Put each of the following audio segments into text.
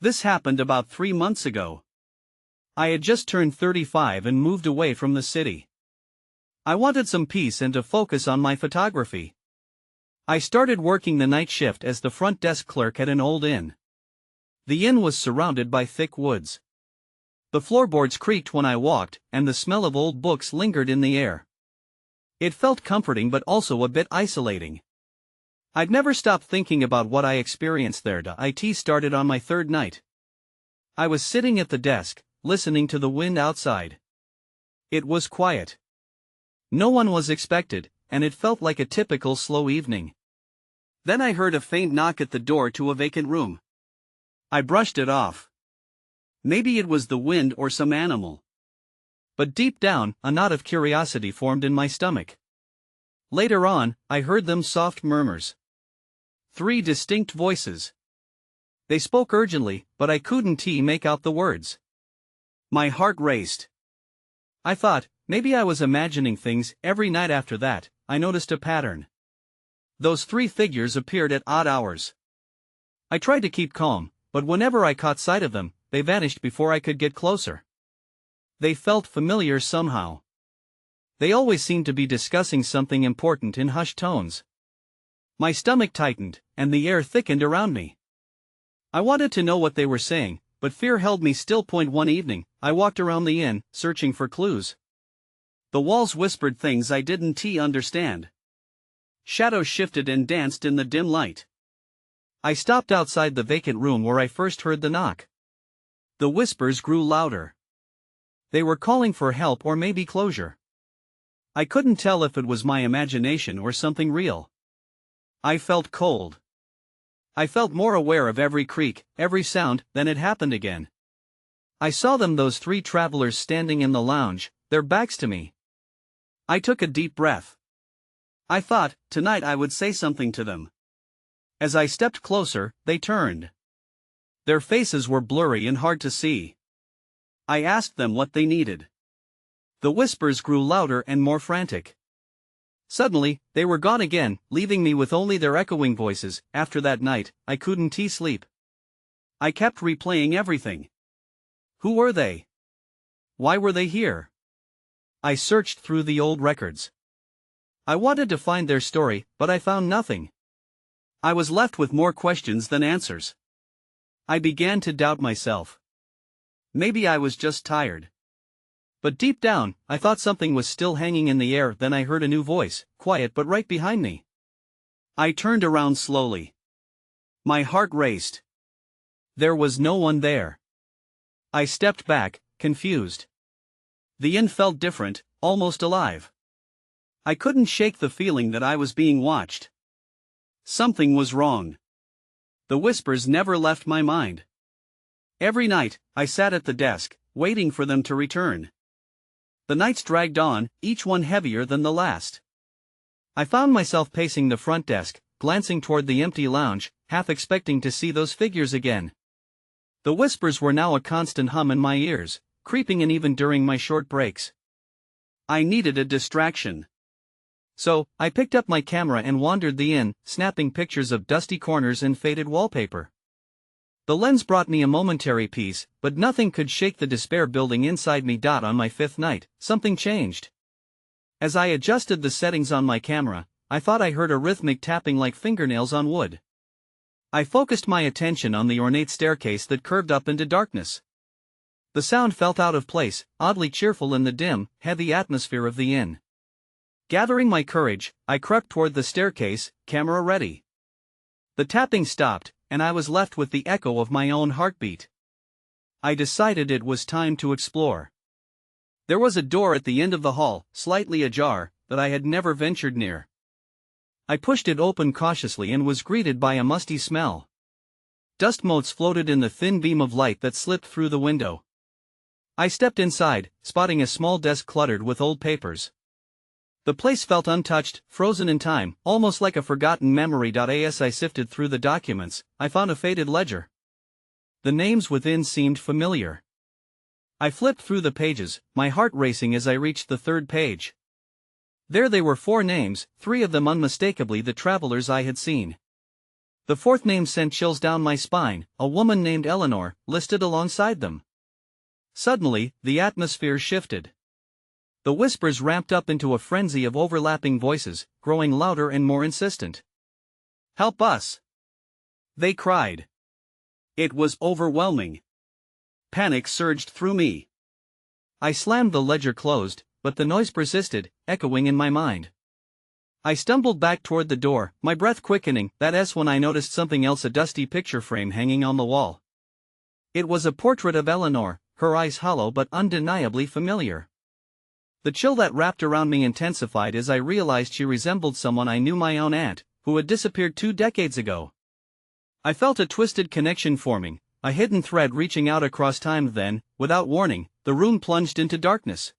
This happened about 3 months ago. I had just turned 35 and moved away from the city. I wanted some peace and to focus on my photography. I started working the night shift as the front desk clerk at an old inn. The inn was surrounded by thick woods. The floorboards creaked when I walked, and the smell of old books lingered in the air. It felt comforting but also a bit isolating. I'd never stopped thinking about what I experienced there. It started on my third night. I was sitting at the desk, listening to the wind outside. It was quiet. No one was expected, and it felt like a typical slow evening. Then I heard a faint knock at the door to a vacant room. I brushed it off. Maybe it was the wind or some animal. But deep down, a knot of curiosity formed in my stomach. Later on, I heard them soft murmurs. 3 distinct voices. They spoke urgently, but I couldn't make out the words. My heart raced. I thought, maybe I was imagining things. Every night after that, I noticed a pattern. Those 3 figures appeared at odd hours. I tried to keep calm, but whenever I caught sight of them, they vanished before I could get closer. They felt familiar somehow. They always seemed to be discussing something important in hushed tones. My stomach tightened, and the air thickened around me. I wanted to know what they were saying, but fear held me still. One evening, I walked around the inn, searching for clues. The walls whispered things I didn't understand. Shadows shifted and danced in the dim light. I stopped outside the vacant room where I first heard the knock. The whispers grew louder. They were calling for help or maybe closure. I couldn't tell if it was my imagination or something real. I felt cold. I felt more aware of every creak, every sound. Then it happened again. I saw them, those 3 travelers standing in the lounge, their backs to me. I took a deep breath. I thought, tonight I would say something to them. As I stepped closer, they turned. Their faces were blurry and hard to see. I asked them what they needed. The whispers grew louder and more frantic. Suddenly, they were gone again, leaving me with only their echoing voices. After that night, I couldn't sleep. I kept replaying everything. Who were they? Why were they here? I searched through the old records. I wanted to find their story, but I found nothing. I was left with more questions than answers. I began to doubt myself. Maybe I was just tired. But deep down, I thought something was still hanging in the air. Then I heard a new voice, quiet but right behind me. I turned around slowly. My heart raced. There was no one there. I stepped back, confused. The inn felt different, almost alive. I couldn't shake the feeling that I was being watched. Something was wrong. The whispers never left my mind. Every night, I sat at the desk, waiting for them to return. The nights dragged on, each one heavier than the last. I found myself pacing the front desk, glancing toward the empty lounge, half expecting to see those figures again. The whispers were now a constant hum in my ears, creeping in even during my short breaks. I needed a distraction. So, I picked up my camera and wandered the inn, snapping pictures of dusty corners and faded wallpaper. The lens brought me a momentary peace, but nothing could shake the despair building inside me. On my 5th night, something changed. As I adjusted the settings on my camera, I thought I heard a rhythmic tapping like fingernails on wood. I focused my attention on the ornate staircase that curved up into darkness. The sound felt out of place, oddly cheerful in the dim, heavy atmosphere of the inn. Gathering my courage, I crept toward the staircase, camera ready. The tapping stopped, and I was left with the echo of my own heartbeat. I decided it was time to explore. There was a door at the end of the hall, slightly ajar, that I had never ventured near. I pushed it open cautiously and was greeted by a musty smell. Dust motes floated in the thin beam of light that slipped through the window. I stepped inside, spotting a small desk cluttered with old papers. The place felt untouched, frozen in time, almost like a forgotten memory. As I sifted through the documents, I found a faded ledger. The names within seemed familiar. I flipped through the pages, my heart racing as I reached the 3rd page. There they were, 4 names, 3 of them unmistakably the travelers I had seen. The fourth name sent chills down my spine, a woman named Eleanor, listed alongside them. Suddenly, the atmosphere shifted. The whispers ramped up into a frenzy of overlapping voices, growing louder and more insistent. "Help us!" they cried. It was overwhelming. Panic surged through me. I slammed the ledger closed, but the noise persisted, echoing in my mind. I stumbled back toward the door, my breath quickening. That's when I noticed something else, a dusty picture frame hanging on the wall. It was a portrait of Eleanor, her eyes hollow but undeniably familiar. The chill that wrapped around me intensified as I realized she resembled someone I knew, my own aunt, who had disappeared 2 decades ago. I felt a twisted connection forming, a hidden thread reaching out across time. Then, without warning, the room plunged into darkness.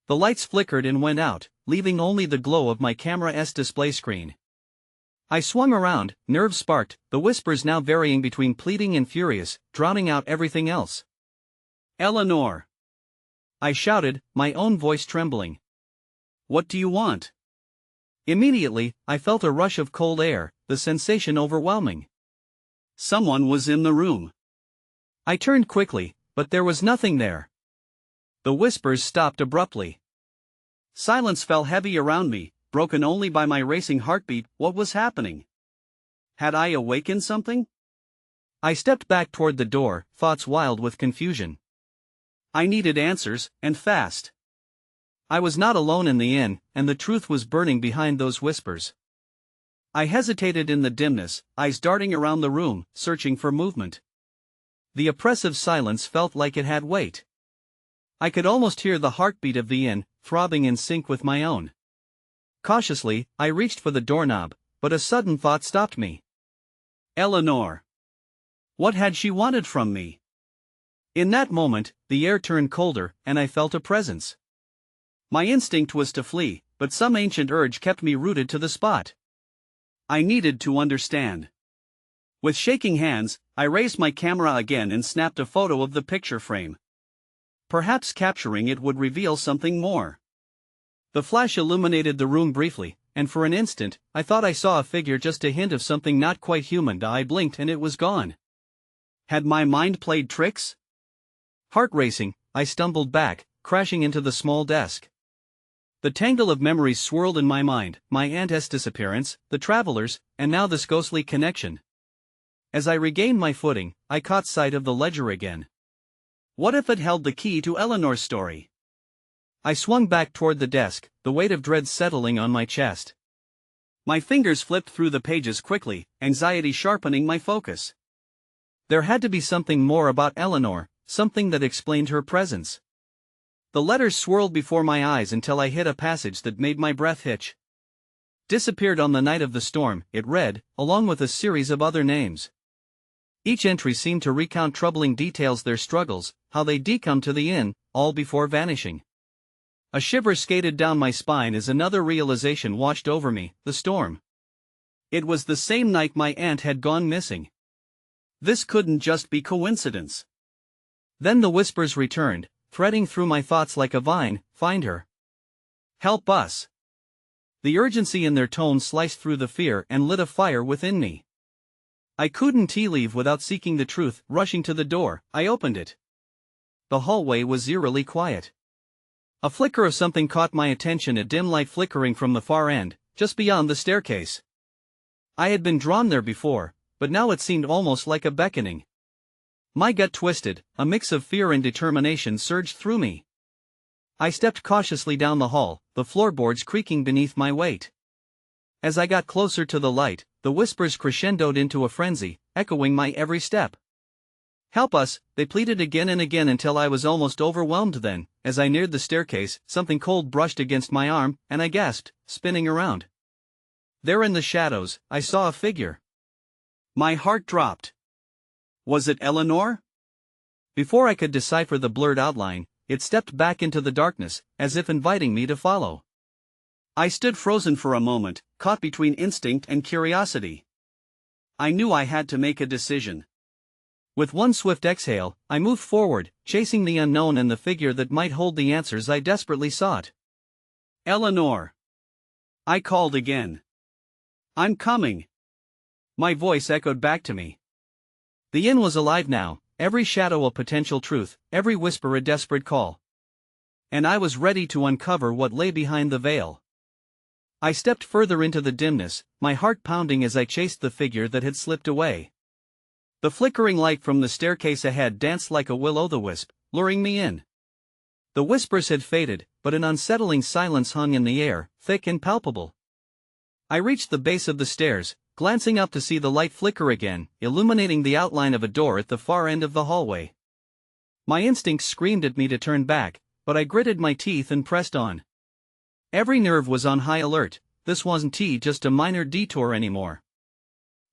The lights flickered and went out, leaving only the glow of my camera's display screen. I swung around, nerves sparked, the whispers now varying between pleading and furious, drowning out everything else. "Eleanor!" I shouted, my own voice trembling. "What do you want?" Immediately, I felt a rush of cold air, the sensation overwhelming. Someone was in the room. I turned quickly, but there was nothing there. The whispers stopped abruptly. Silence fell heavy around me, broken only by my racing heartbeat. What was happening? Had I awakened something? I stepped back toward the door, thoughts wild with confusion. I needed answers, and fast. I was not alone in the inn, and the truth was burning behind those whispers. I hesitated in the dimness, eyes darting around the room, searching for movement. The oppressive silence felt like it had weight. I could almost hear the heartbeat of the inn, throbbing in sync with my own. Cautiously, I reached for the doorknob, but a sudden thought stopped me. Eleanor. What had she wanted from me? In that moment, the air turned colder, and I felt a presence. My instinct was to flee, but some ancient urge kept me rooted to the spot. I needed to understand. With shaking hands, I raised my camera again and snapped a photo of the picture frame. Perhaps capturing it would reveal something more. The flash illuminated the room briefly, and for an instant, I thought I saw a figure, just a hint of something not quite human. I blinked and it was gone. Had my mind played tricks? Heart racing, I stumbled back, crashing into the small desk. The tangle of memories swirled in my mind, my aunt's disappearance, the travelers, and now this ghostly connection. As I regained my footing, I caught sight of the ledger again. What if it held the key to Eleanor's story? I swung back toward the desk, the weight of dread settling on my chest. My fingers flipped through the pages quickly, anxiety sharpening my focus. There had to be something more about Eleanor, something that explained her presence. The letters swirled before my eyes until I hit a passage that made my breath hitch. Disappeared on the night of the storm, it read, along with a series of other names. Each entry seemed to recount troubling details, their struggles, how they decome to the inn, all before vanishing. A shiver skated down my spine as another realization washed over me, the storm. It was the same night my aunt had gone missing. This couldn't just be coincidence. Then the whispers returned, threading through my thoughts like a vine. Find her. Help us. The urgency in their tone sliced through the fear and lit a fire within me. I couldn't leave without seeking the truth. Rushing to the door, I opened it. The hallway was eerily quiet. A flicker of something caught my attention, a dim light flickering from the far end, just beyond the staircase. I had been drawn there before, but now it seemed almost like a beckoning. My gut twisted, a mix of fear and determination surged through me. I stepped cautiously down the hall, the floorboards creaking beneath my weight. As I got closer to the light, the whispers crescendoed into a frenzy, echoing my every step. Help us, they pleaded again and again until I was almost overwhelmed. Then, as I neared the staircase, something cold brushed against my arm, and I gasped, spinning around. There in the shadows, I saw a figure. My heart dropped. Was it Eleanor? Before I could decipher the blurred outline, it stepped back into the darkness, as if inviting me to follow. I stood frozen for a moment, caught between instinct and curiosity. I knew I had to make a decision. With one swift exhale, I moved forward, chasing the unknown and the figure that might hold the answers I desperately sought. Eleanor. I called again. I'm coming. My voice echoed back to me. The inn was alive now, every shadow a potential truth, every whisper a desperate call. And I was ready to uncover what lay behind the veil. I stepped further into the dimness, my heart pounding as I chased the figure that had slipped away. The flickering light from the staircase ahead danced like a will-o'-the-wisp, luring me in. The whispers had faded, but an unsettling silence hung in the air, thick and palpable. I reached the base of the stairs, glancing up to see the light flicker again, illuminating the outline of a door at the far end of the hallway. My instincts screamed at me to turn back, but I gritted my teeth and pressed on. Every nerve was on high alert. This wasn't just a minor detour anymore.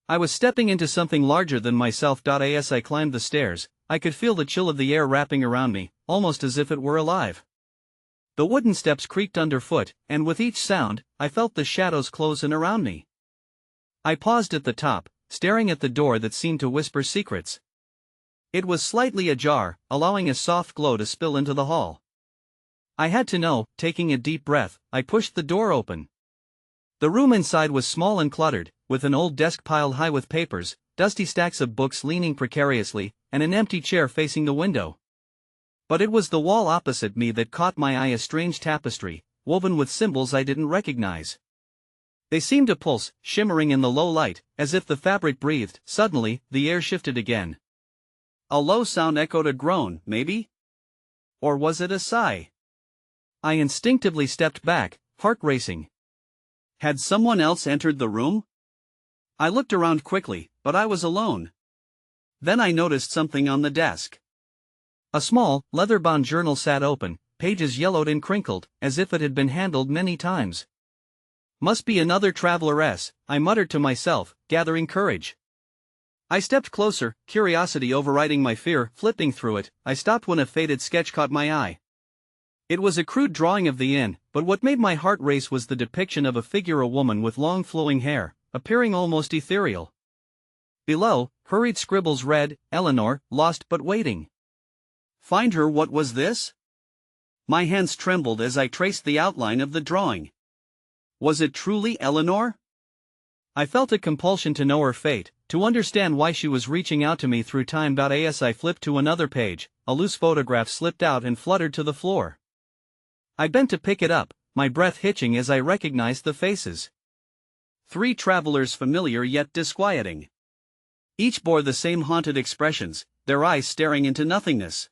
I was stepping into something larger than myself. As I climbed the stairs, I could feel the chill of the air wrapping around me, almost as if it were alive. The wooden steps creaked underfoot, and with each sound, I felt the shadows close in around me. I paused at the top, staring at the door that seemed to whisper secrets. It was slightly ajar, allowing a soft glow to spill into the hall. I had to know. Taking a deep breath, I pushed the door open. The room inside was small and cluttered, with an old desk piled high with papers, dusty stacks of books leaning precariously, and an empty chair facing the window. But it was the wall opposite me that caught my eye, a strange tapestry, woven with symbols I didn't recognize. They seemed to pulse, shimmering in the low light, as if the fabric breathed. Suddenly, the air shifted again. A low sound echoed, a groan, maybe? Or was it a sigh? I instinctively stepped back, heart racing. Had someone else entered the room? I looked around quickly, but I was alone. Then I noticed something on the desk. A small, leather-bound journal sat open, pages yellowed and crinkled, as if it had been handled many times. Must be another traveler's, I muttered to myself, gathering courage. I stepped closer, curiosity overriding my fear. Flipping through it, I stopped when a faded sketch caught my eye. It was a crude drawing of the inn, but what made my heart race was the depiction of a figure, a woman with long flowing hair, appearing almost ethereal. Below, hurried scribbles read, "Eleanor, lost but waiting." Find her. What was this? My hands trembled as I traced the outline of the drawing. Was it truly Eleanor? I felt a compulsion to know her fate, to understand why she was reaching out to me through time. As I flipped to another page, a loose photograph slipped out and fluttered to the floor. I bent to pick it up, my breath hitching as I recognized the faces. 3 travelers, familiar yet disquieting. Each bore the same haunted expressions, their eyes staring into nothingness.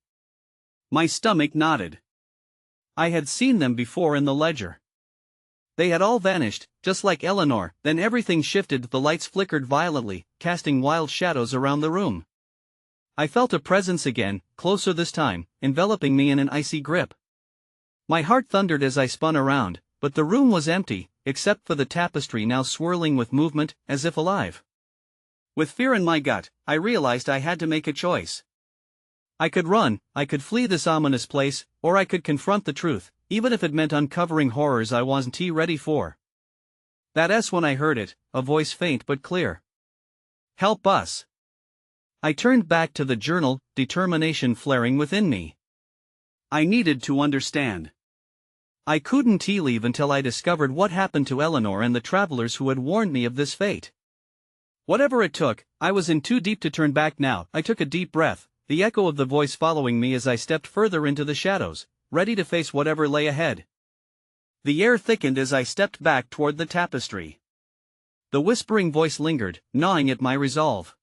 My stomach knotted. I had seen them before in the ledger. They had all vanished, just like Eleanor. Then everything shifted. The lights flickered violently, casting wild shadows around the room. I felt a presence again, closer this time, enveloping me in an icy grip. My heart thundered as I spun around, but the room was empty, except for the tapestry now swirling with movement, as if alive. With fear in my gut, I realized I had to make a choice. I could run, I could flee this ominous place, or I could confront the truth, even if it meant uncovering horrors I wasn't ready for. That's when I heard it, a voice faint but clear. Help us. I turned back to the journal, determination flaring within me. I needed to understand. I couldn't leave until I discovered what happened to Eleanor and the travelers who had warned me of this fate. Whatever it took, I was in too deep to turn back now. I took a deep breath, the echo of the voice following me as I stepped further into the shadows, ready to face whatever lay ahead. The air thickened as I stepped back toward the tapestry. The whispering voice lingered, gnawing at my resolve.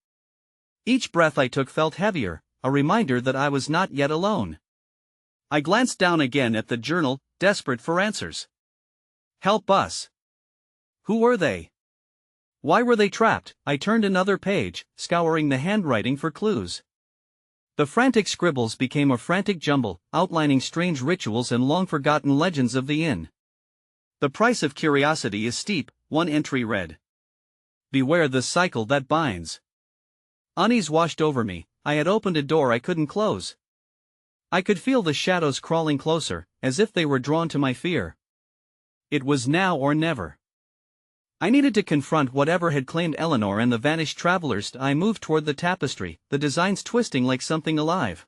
Each breath I took felt heavier, a reminder that I was not yet alone. I glanced down again at the journal, desperate for answers. Help us. Who were they? Why were they trapped? I turned another page, scouring the handwriting for clues. The frantic scribbles became a frantic jumble, outlining strange rituals and long-forgotten legends of the inn. The price of curiosity is steep, one entry read. Beware the cycle that binds. Unease washed over me. I had opened a door I couldn't close. I could feel the shadows crawling closer, as if they were drawn to my fear. It was now or never. I needed to confront whatever had claimed Eleanor and the vanished travelers. I moved toward the tapestry, the designs twisting like something alive.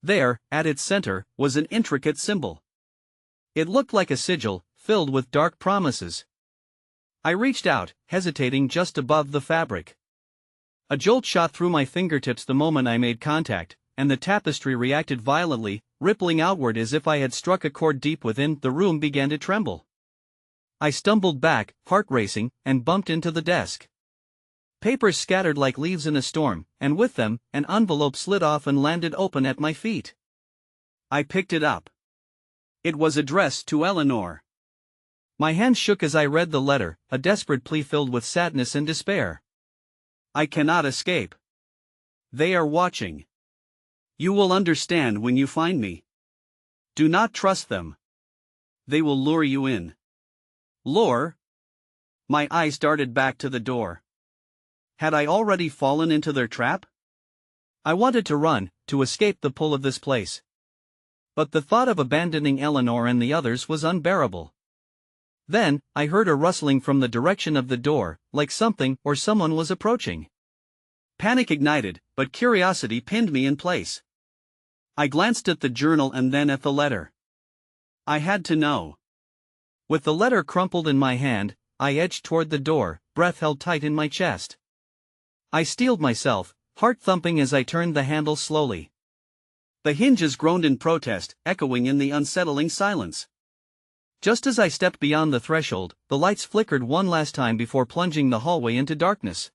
There, at its center, was an intricate symbol. It looked like a sigil, filled with dark promises. I reached out, hesitating just above the fabric. A jolt shot through my fingertips the moment I made contact, and the tapestry reacted violently, rippling outward as if I had struck a chord deep within. The room began to tremble. I stumbled back, heart racing, and bumped into the desk. Papers scattered like leaves in a storm, and with them, an envelope slid off and landed open at my feet. I picked it up. It was addressed to Eleanor. My hand shook as I read the letter, a desperate plea filled with sadness and despair. I cannot escape. They are watching. You will understand when you find me. Do not trust them. They will lure you in. Lure? My eyes darted back to the door. Had I already fallen into their trap? I wanted to run, to escape the pull of this place. But the thought of abandoning Eleanor and the others was unbearable. Then, I heard a rustling from the direction of the door, like something or someone was approaching. Panic ignited, but curiosity pinned me in place. I glanced at the journal and then at the letter. I had to know. With the letter crumpled in my hand, I edged toward the door, breath held tight in my chest. I steeled myself, heart thumping as I turned the handle slowly. The hinges groaned in protest, echoing in the unsettling silence. Just as I stepped beyond the threshold, the lights flickered one last time before plunging the hallway into darkness.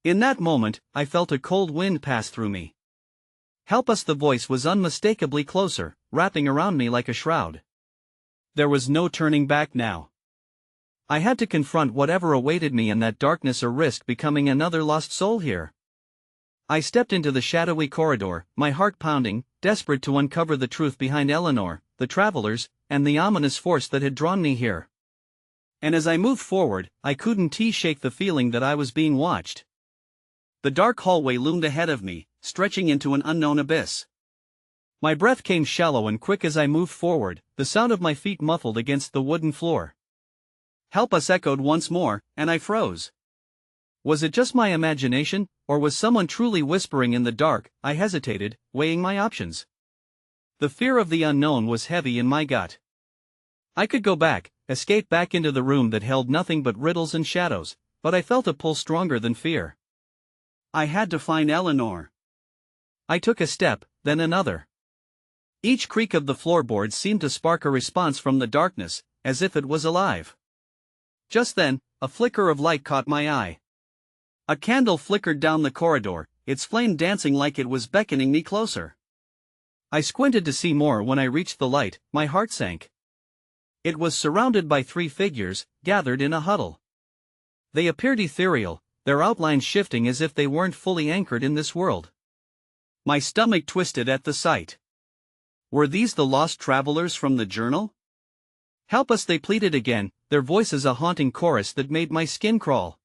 In that moment, I felt a cold wind pass through me. Help us! The voice was unmistakably closer, wrapping around me like a shroud. There was no turning back now. I had to confront whatever awaited me in that darkness or risk becoming another lost soul here. I stepped into the shadowy corridor, my heart pounding, desperate to uncover the truth behind Eleanor, the travelers, and the ominous force that had drawn me here. And as I moved forward, I couldn't shake the feeling that I was being watched. The dark hallway loomed ahead of me, stretching into an unknown abyss. My breath came shallow and quick as I moved forward, the sound of my feet muffled against the wooden floor. Help us! Echoed once more, and I froze. Was it just my imagination, or was someone truly whispering in the dark? I hesitated, weighing my options. The fear of the unknown was heavy in my gut. I could go back, escape back into the room that held nothing but riddles and shadows, but I felt a pull stronger than fear. I had to find Eleanor. I took a step, then another. Each creak of the floorboards seemed to spark a response from the darkness, as if it was alive. Just then, a flicker of light caught my eye. A candle flickered down the corridor, its flame dancing like it was beckoning me closer. I squinted to see more. When I reached the light, my heart sank. It was surrounded by 3 figures, gathered in a huddle. They appeared ethereal, their outlines shifting as if they weren't fully anchored in this world. My stomach twisted at the sight. Were these the lost travelers from the journal? Help us! They pleaded again, their voices a haunting chorus that made my skin crawl.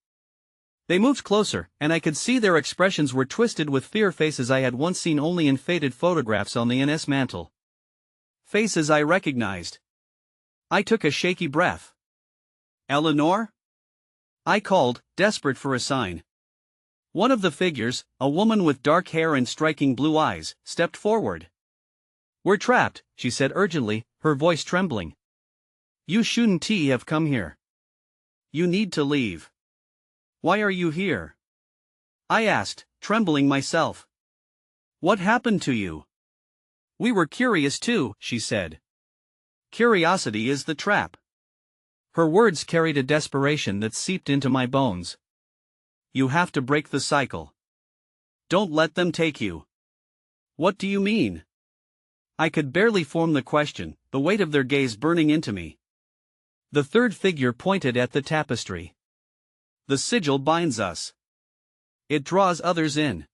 They moved closer, and I could see their expressions were twisted with fear, faces I had once seen only in faded photographs on the NS mantle. Faces I recognized. I took a shaky breath. Eleanor? I called, desperate for a sign. One of the figures, a woman with dark hair and striking blue eyes, stepped forward. We're trapped, she said urgently, her voice trembling. You shouldn't have come here. You need to leave. Why are you here? I asked, trembling myself. What happened to you? We were curious too, she said. Curiosity is the trap. Her words carried a desperation that seeped into my bones. You have to break the cycle. Don't let them take you. What do you mean? I could barely form the question, the weight of their gaze burning into me. The third figure pointed at the tapestry. The sigil binds us. It draws others in.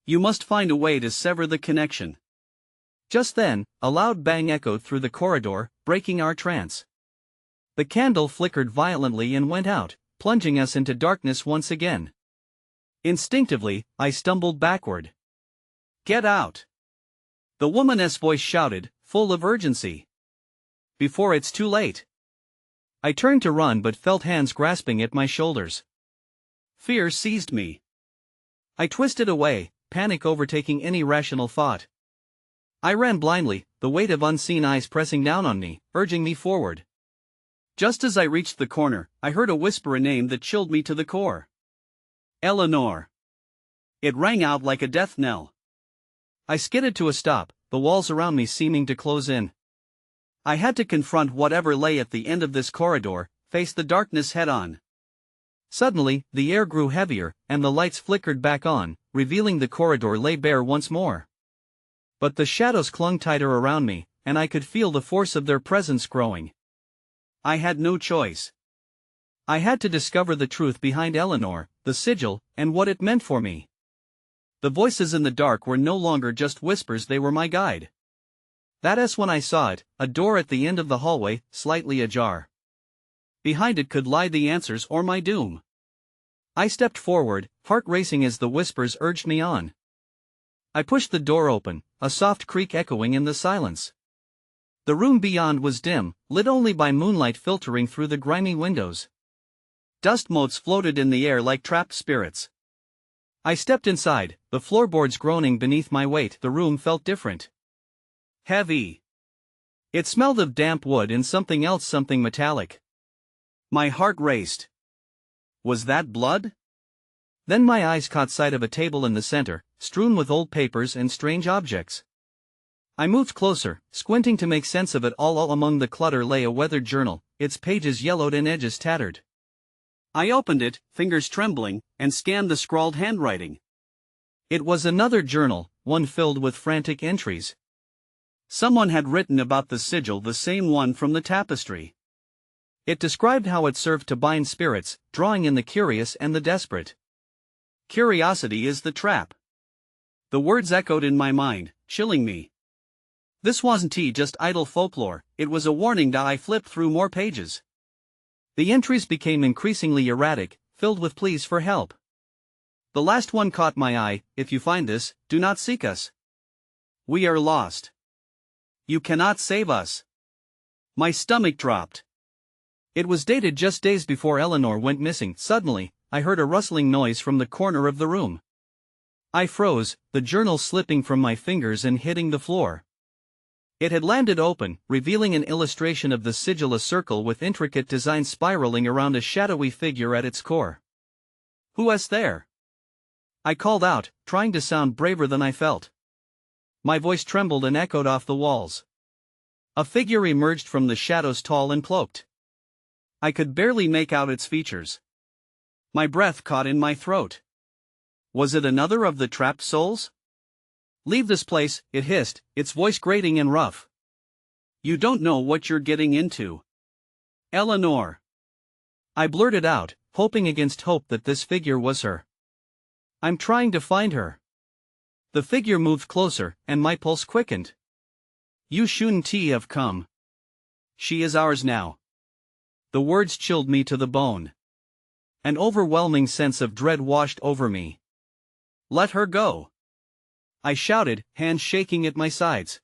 You must find a way to sever the connection. Just then, a loud bang echoed through the corridor, breaking our trance. The candle flickered violently and went out, plunging us into darkness once again. Instinctively, I stumbled backward. Get out! The woman's voice shouted, full of urgency. Before it's too late. I turned to run but felt hands grasping at my shoulders. Fear seized me. I twisted away, panic overtaking any rational thought. I ran blindly, the weight of unseen eyes pressing down on me, urging me forward. Just as I reached the corner, I heard a whisper a name that chilled me to the core. Eleanor. It rang out like a death knell. I skidded to a stop, the walls around me seeming to close in. I had to confront whatever lay at the end of this corridor, face the darkness head-on. Suddenly, the air grew heavier, and the lights flickered back on, revealing the corridor lay bare once more. But the shadows clung tighter around me, and I could feel the force of their presence growing. I had no choice. I had to discover the truth behind Eleanor, the sigil, and what it meant for me. The voices in the dark were no longer just whispers, they were my guide. That's when I saw it, a door at the end of the hallway, slightly ajar. Behind it could lie the answers or my doom. I stepped forward, heart racing as the whispers urged me on. I pushed the door open, a soft creak echoing in the silence. The room beyond was dim, lit only by moonlight filtering through the grimy windows. Dust motes floated in the air like trapped spirits. I stepped inside, the floorboards groaning beneath my weight. The room felt different. Heavy. It smelled of damp wood and something else, something metallic. My heart raced. Was that blood? Then my eyes caught sight of a table in the center, strewn with old papers and strange objects. I moved closer, squinting to make sense of it all. All among the clutter lay a weathered journal, its pages yellowed and edges tattered. I opened it, fingers trembling, and scanned the scrawled handwriting. It was another journal, one filled with frantic entries. Someone had written about the sigil, the same one from the tapestry. It described how it served to bind spirits, drawing in the curious and the desperate. Curiosity is the trap. The words echoed in my mind, chilling me. This wasn't just idle folklore, it was a warning. I flipped through more pages. The entries became increasingly erratic, filled with pleas for help. The last one caught my eye: if you find this, do not seek us. We are lost. You cannot save us. My stomach dropped. It was dated just days before Eleanor went missing. Suddenly, I heard a rustling noise from the corner of the room. I froze, the journal slipping from my fingers and hitting the floor. It had landed open, revealing an illustration of the sigil, a circle with intricate designs spiraling around a shadowy figure at its core. Who is there? I called out, trying to sound braver than I felt. My voice trembled and echoed off the walls. A figure emerged from the shadows, tall and cloaked. I could barely make out its features. My breath caught in my throat. Was it another of the trapped souls? Leave this place, it hissed, its voice grating and rough. You don't know what you're getting into. Eleanor. I blurted out, hoping against hope that this figure was her. I'm trying to find her. The figure moved closer, and my pulse quickened. You shouldn't have come. She is ours now. The words chilled me to the bone. An overwhelming sense of dread washed over me. Let her go. I shouted, hands shaking at my sides.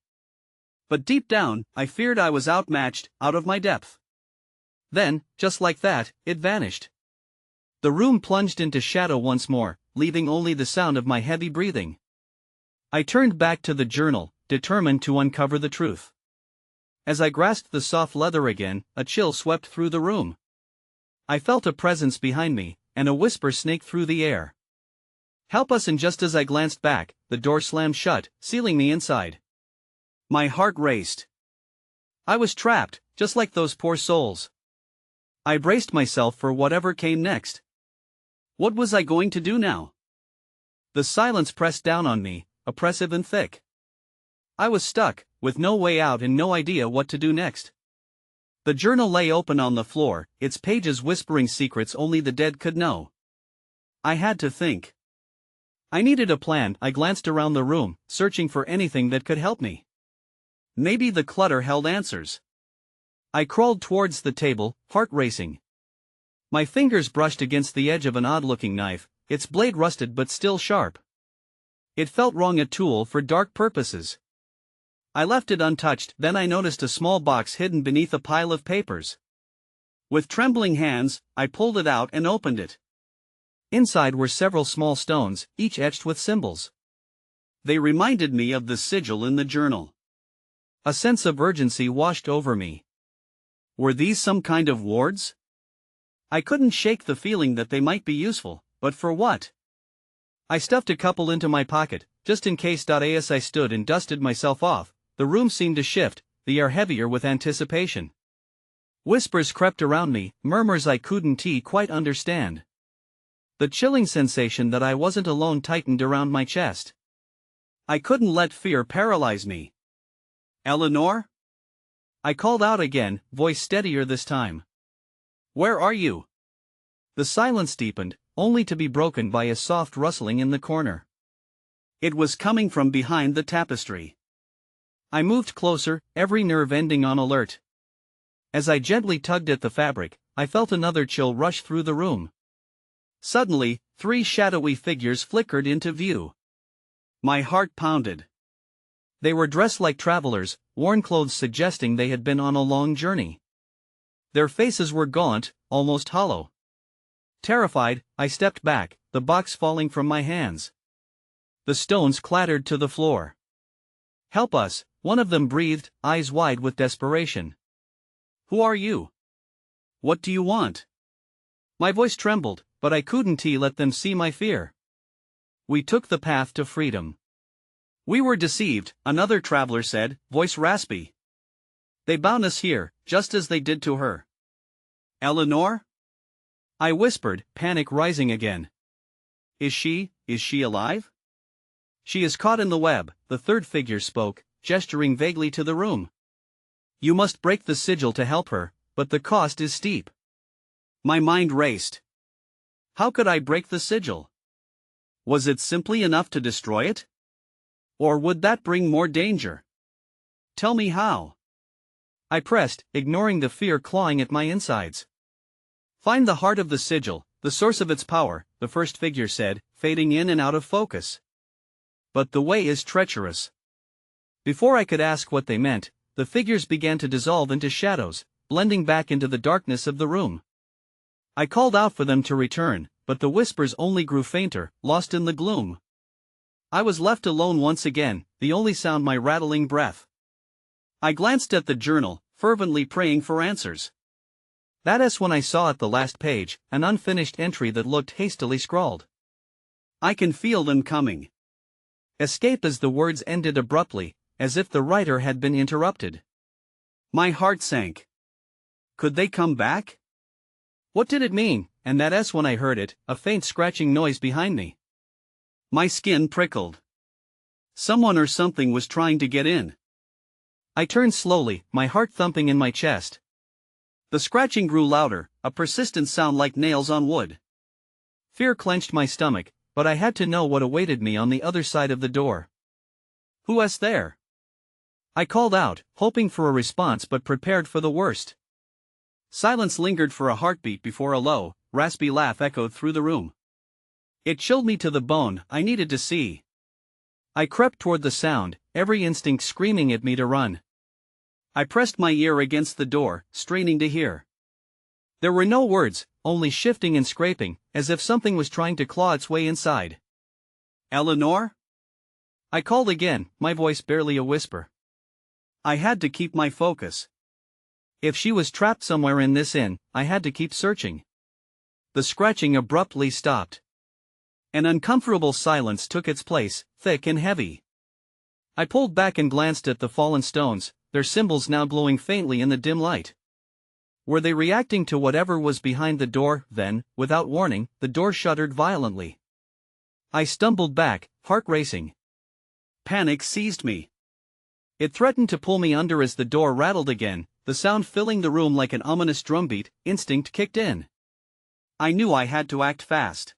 But deep down, I feared I was outmatched, out of my depth. Then, just like that, it vanished. The room plunged into shadow once more, leaving only the sound of my heavy breathing. I turned back to the journal, determined to uncover the truth. As I grasped the soft leather again, a chill swept through the room. I felt a presence behind me, and a whisper snaked through the air. Help us! And just as I glanced back, the door slammed shut, sealing me inside. My heart raced. I was trapped, just like those poor souls. I braced myself for whatever came next. What was I going to do now? The silence pressed down on me, oppressive and thick. I was stuck, with no way out and no idea what to do next. The journal lay open on the floor, its pages whispering secrets only the dead could know. I had to think. I needed a plan. I glanced around the room, searching for anything that could help me. Maybe the clutter held answers. I crawled towards the table, heart racing. My fingers brushed against the edge of an odd-looking knife, its blade rusted but still sharp. It felt wrong, a tool for dark purposes. I left it untouched. Then I noticed a small box hidden beneath a pile of papers. With trembling hands, I pulled it out and opened it. Inside were several small stones, each etched with symbols. They reminded me of the sigil in the journal. A sense of urgency washed over me. Were these some kind of wards? I couldn't shake the feeling that they might be useful, but for what? I stuffed a couple into my pocket, just in case. As I stood and dusted myself off, the room seemed to shift, the air heavier with anticipation. Whispers crept around me, murmurs I couldn't quite understand. The chilling sensation that I wasn't alone tightened around my chest. I couldn't let fear paralyze me. Eleanor? I called out again, voice steadier this time. Where are you? The silence deepened, only to be broken by a soft rustling in the corner. It was coming from behind the tapestry. I moved closer, every nerve ending on alert. As I gently tugged at the fabric, I felt another chill rush through the room. Suddenly, 3 shadowy figures flickered into view. My heart pounded. They were dressed like travelers, worn clothes suggesting they had been on a long journey. Their faces were gaunt, almost hollow. Terrified, I stepped back, the box falling from my hands. The stones clattered to the floor. Help us, one of them breathed, eyes wide with desperation. Who are you? What do you want? My voice trembled, but I couldn't let them see my fear. We took the path to freedom. We were deceived, another traveler said, voice raspy. They bound us here, just as they did to her. Eleanor? I whispered, panic rising again. Is she alive? She is caught in the web, the third figure spoke, gesturing vaguely to the room. You must break the sigil to help her, but the cost is steep. My mind raced. How could I break the sigil? Was it simply enough to destroy it? Or would that bring more danger? Tell me how. I pressed, ignoring the fear clawing at my insides. Find the heart of the sigil, the source of its power, the first figure said, fading in and out of focus. But the way is treacherous. Before I could ask what they meant, the figures began to dissolve into shadows, blending back into the darkness of the room. I called out for them to return, but the whispers only grew fainter, lost in the gloom. I was left alone once again, the only sound my rattling breath. I glanced at the journal, fervently praying for answers. That's when I saw at the last page, an unfinished entry that looked hastily scrawled. I can feel them coming. Escape as the words ended abruptly, as if the writer had been interrupted. My heart sank. Could they come back? What did it mean? And that's when I heard it, a faint scratching noise behind me. My skin prickled. Someone or something was trying to get in. I turned slowly, my heart thumping in my chest. The scratching grew louder, a persistent sound like nails on wood. Fear clenched my stomach, but I had to know what awaited me on the other side of the door. Who's there? I called out, hoping for a response but prepared for the worst. Silence lingered for a heartbeat before a low, raspy laugh echoed through the room. It chilled me to the bone. I needed to see. I crept toward the sound, every instinct screaming at me to run. I pressed my ear against the door, straining to hear. There were no words, only shifting and scraping, as if something was trying to claw its way inside. Eleanor? I called again, my voice barely a whisper. I had to keep my focus. If she was trapped somewhere in this inn, I had to keep searching. The scratching abruptly stopped. An uncomfortable silence took its place, thick and heavy. I pulled back and glanced at the fallen stones, their symbols now glowing faintly in the dim light. Were they reacting to whatever was behind the door? Then, without warning, the door shuddered violently. I stumbled back, heart racing. Panic seized me. It threatened to pull me under as the door rattled again, the sound filling the room like an ominous drumbeat. Instinct kicked in. I knew I had to act fast.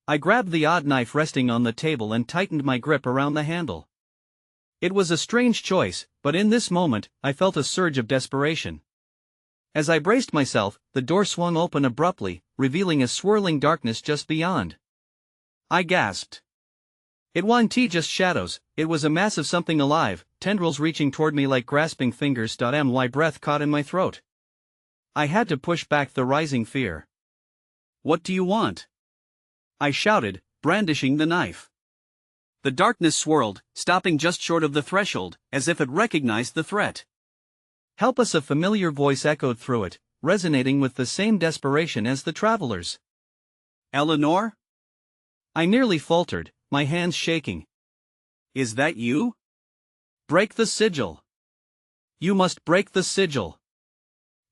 I grabbed the odd knife resting on the table and tightened my grip around the handle. It was a strange choice, but in this moment, I felt a surge of desperation. As I braced myself, the door swung open abruptly, revealing a swirling darkness just beyond. I gasped. It wasn't just shadows, it was a mass of something alive, tendrils reaching toward me like grasping fingers. My breath caught in my throat. I had to push back the rising fear. What do you want? I shouted, brandishing the knife. The darkness swirled, stopping just short of the threshold, as if it recognized the threat. Help us! A familiar voice echoed through it, resonating with the same desperation as the travelers. Eleanor? I nearly faltered, my hands shaking. Is that you? Break the sigil. You must break the sigil.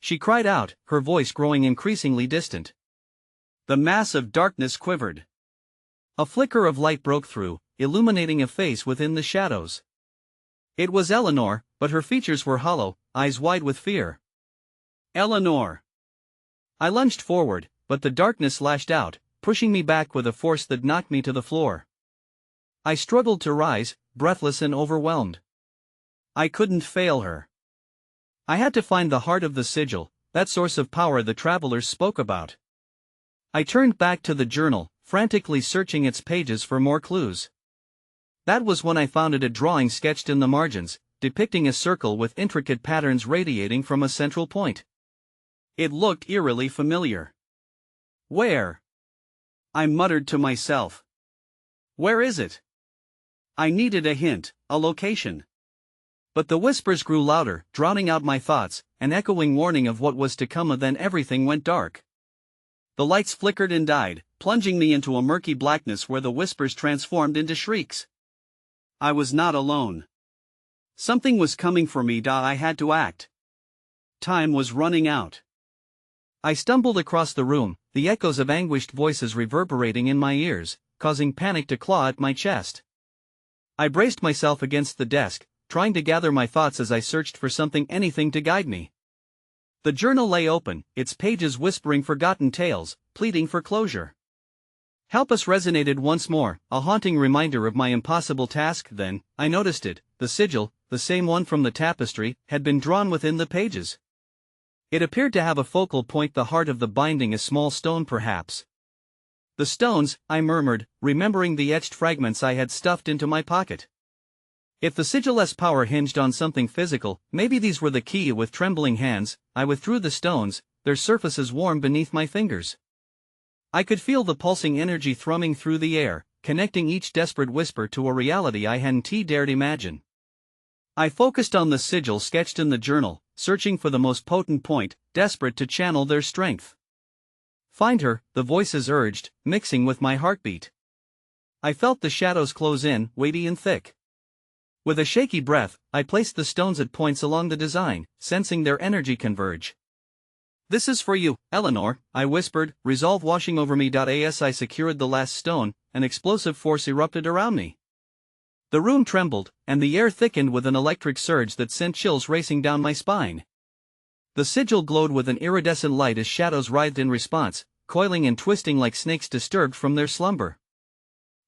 She cried out, her voice growing increasingly distant. The mass of darkness quivered. A flicker of light broke through, illuminating a face within the shadows. It was Eleanor, but her features were hollow, eyes wide with fear. Eleanor! I lunged forward, but the darkness lashed out, pushing me back with a force that knocked me to the floor. I struggled to rise, breathless and overwhelmed. I couldn't fail her. I had to find the heart of the sigil, that source of power the travelers spoke about. I turned back to the journal, frantically searching its pages for more clues. That was when I found a drawing sketched in the margins, depicting a circle with intricate patterns radiating from a central point. It looked eerily familiar. Where? I muttered to myself. Where is it? I needed a hint, a location. But the whispers grew louder, drowning out my thoughts, an echoing warning of what was to come, and then everything went dark. The lights flickered and died, plunging me into a murky blackness where the whispers transformed into shrieks. I was not alone. Something was coming for me. I had to act. Time was running out. I stumbled across the room, the echoes of anguished voices reverberating in my ears, causing panic to claw at my chest. I braced myself against the desk, trying to gather my thoughts as I searched for anything to guide me. The journal lay open, its pages whispering forgotten tales, pleading for closure. Help us resonated once more, a haunting reminder of my impossible task. Then, I noticed it, the sigil, the same one from the tapestry, had been drawn within the pages. It appeared to have a focal point, the heart of the binding, a small stone perhaps. The stones, I murmured, remembering the etched fragments I had stuffed into my pocket. If the sigil's power hinged on something physical, maybe these were the key. With trembling hands, I withdrew the stones, their surfaces warm beneath my fingers. I could feel the pulsing energy thrumming through the air, connecting each desperate whisper to a reality I hadn't dared imagine. I focused on the sigil sketched in the journal, searching for the most potent point, desperate to channel their strength. Find her, the voices urged, mixing with my heartbeat. I felt the shadows close in, weighty and thick. With a shaky breath, I placed the stones at points along the design, sensing their energy converge. This is for you, Eleanor, I whispered, resolve washing over me. As I secured the last stone, an explosive force erupted around me. The room trembled, and the air thickened with an electric surge that sent chills racing down my spine. The sigil glowed with an iridescent light as shadows writhed in response, coiling and twisting like snakes disturbed from their slumber.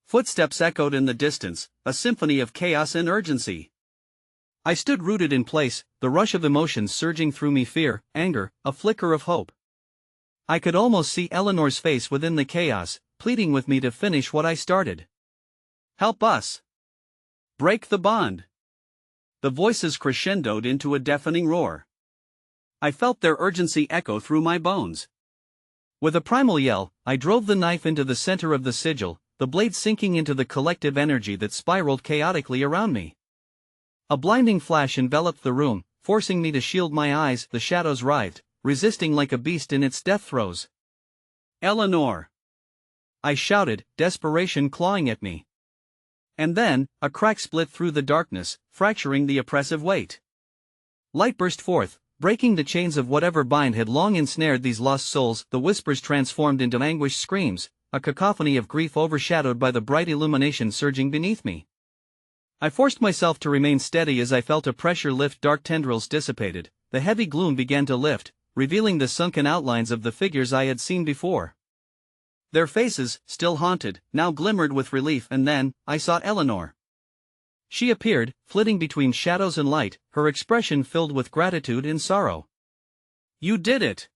Footsteps echoed in the distance, a symphony of chaos and urgency. I stood rooted in place, the rush of emotions surging through me, fear, anger, a flicker of hope. I could almost see Eleanor's face within the chaos, pleading with me to finish what I started. Help us! Break the bond! The voices crescendoed into a deafening roar. I felt their urgency echo through my bones. With a primal yell, I drove the knife into the center of the sigil, the blade sinking into the collective energy that spiraled chaotically around me. A blinding flash enveloped the room, forcing me to shield my eyes. The shadows writhed, resisting like a beast in its death throes. Eleanor! I shouted, desperation clawing at me. And then, a crack split through the darkness, fracturing the oppressive weight. Light burst forth, breaking the chains of whatever bind had long ensnared these lost souls. The whispers transformed into anguished screams, a cacophony of grief overshadowed by the bright illumination surging beneath me. I forced myself to remain steady as I felt a pressure lift. Dark tendrils dissipated, the heavy gloom began to lift, revealing the sunken outlines of the figures I had seen before. Their faces, still haunted, now glimmered with relief, and then, I saw Eleanor. She appeared, flitting between shadows and light, her expression filled with gratitude and sorrow. You did it!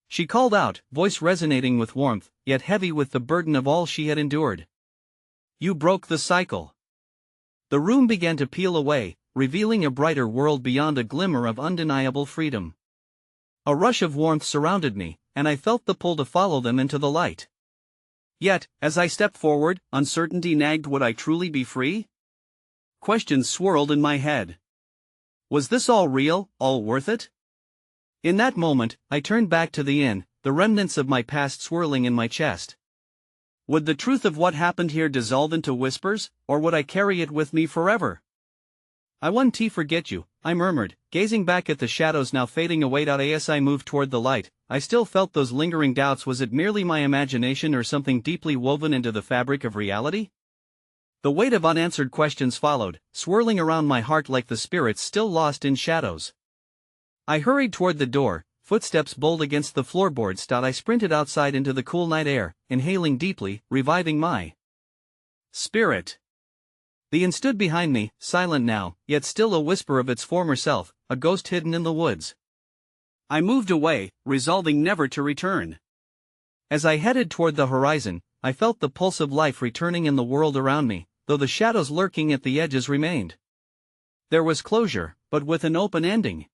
She called out, voice resonating with warmth, yet heavy with the burden of all she had endured. You broke the cycle. The room began to peel away, revealing a brighter world beyond, a glimmer of undeniable freedom. A rush of warmth surrounded me, and I felt the pull to follow them into the light. Yet, as I stepped forward, uncertainty nagged. Would I truly be free? Questions swirled in my head. Was this all real, all worth it? In that moment, I turned back to the inn, the remnants of my past swirling in my chest. Would the truth of what happened here dissolve into whispers, or would I carry it with me forever? I won't forget you, I murmured, gazing back at the shadows now fading away. As I moved toward the light, I still felt those lingering doubts. Was it merely my imagination or something deeply woven into the fabric of reality? The weight of unanswered questions followed, swirling around my heart like the spirits still lost in shadows. I hurried toward the door, footsteps bold against the floorboards. I sprinted outside into the cool night air, inhaling deeply, reviving my spirit. The inn stood behind me, silent now, yet still a whisper of its former self, a ghost hidden in the woods. I moved away, resolving never to return. As I headed toward the horizon, I felt the pulse of life returning in the world around me, though the shadows lurking at the edges remained. There was closure, but with an open ending.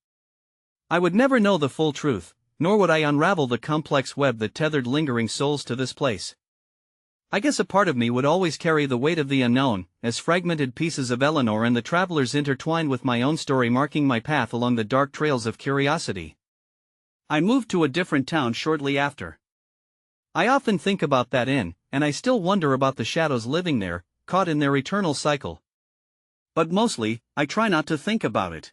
I would never know the full truth, nor would I unravel the complex web that tethered lingering souls to this place. I guess a part of me would always carry the weight of the unknown, as fragmented pieces of Eleanor and the travelers intertwined with my own story, marking my path along the dark trails of curiosity. I moved to a different town shortly after. I often think about that inn, and I still wonder about the shadows living there, caught in their eternal cycle. But mostly, I try not to think about it.